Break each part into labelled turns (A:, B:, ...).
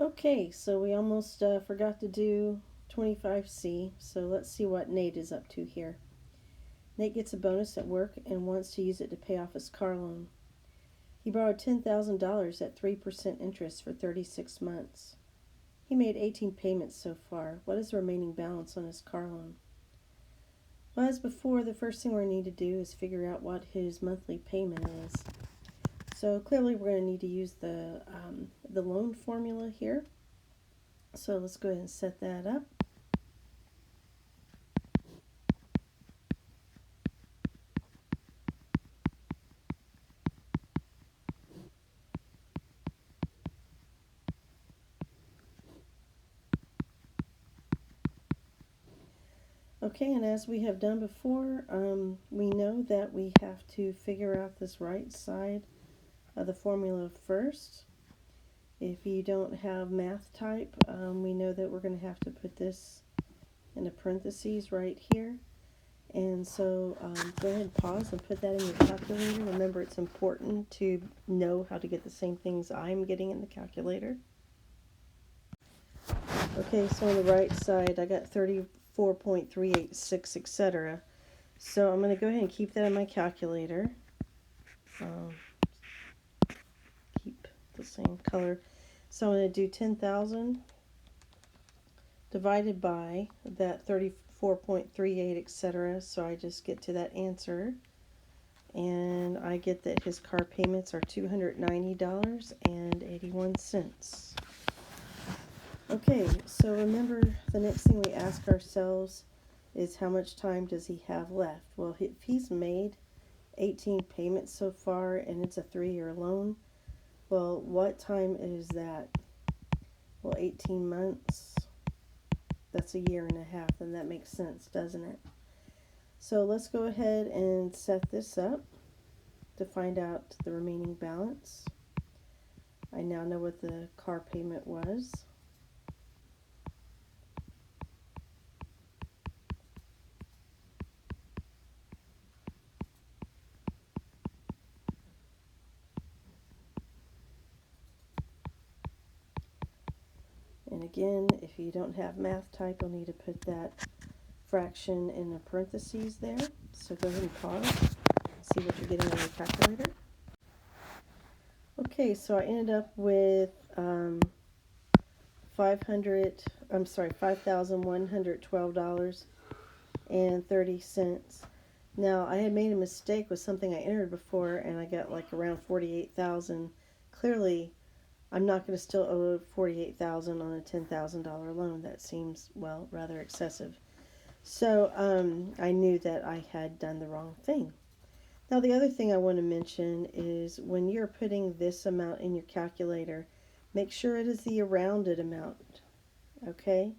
A: Okay, so we almost forgot to do 25C, so let's see what Nate is up to here. Nate gets a bonus at work and wants to use it to pay off his car loan. He borrowed $10,000 at 3% interest for 36 months. He made 18 payments so far. What is the remaining balance on his car loan? Well, as before, the first thing we're going to need to do is figure out what his monthly payment is. So clearly we're going to need to use the loan formula here. So let's go ahead and set that up. Okay, and as we have done before, we know that we have to figure out this right side of the formula first. If you don't have math type, we know that we're going to have to put this in the parentheses right here. And so go ahead and pause and put that in your calculator. Remember, it's important to know how to get the same things I'm getting in the calculator. Okay, so on the right side, I got 34.386, etc. So I'm going to go ahead and keep that in my calculator. Keep the same color. So I'm going to do 10,000 divided by that 34.38, etc. So I just get to that answer. And I get that his car payments are $290.81. Okay, so remember the next thing we ask ourselves is how much time does he have left? Well, if he's made 18 payments so far and it's a 3-year loan, well, what time is that? Well, 18 months, that's a year and a half, and that makes sense, doesn't it? So let's go ahead and set this up to find out the remaining balance. I now know what the car payment was. And again, if you don't have math type, you'll need to put that fraction in the parentheses there. So go ahead and pause, see what you're getting on your calculator. Okay, so I ended up with $5,112.30. Now I had made a mistake with something I entered before, and I got like around 48,000. Clearly, I'm not going to still owe 48,000 on a $10,000 loan. That seems, well, rather excessive. So I knew that I had done the wrong thing. Now the other thing I want to mention is when you're putting this amount in your calculator, make sure it is the rounded amount, okay?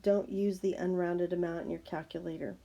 A: Don't use the unrounded amount in your calculator.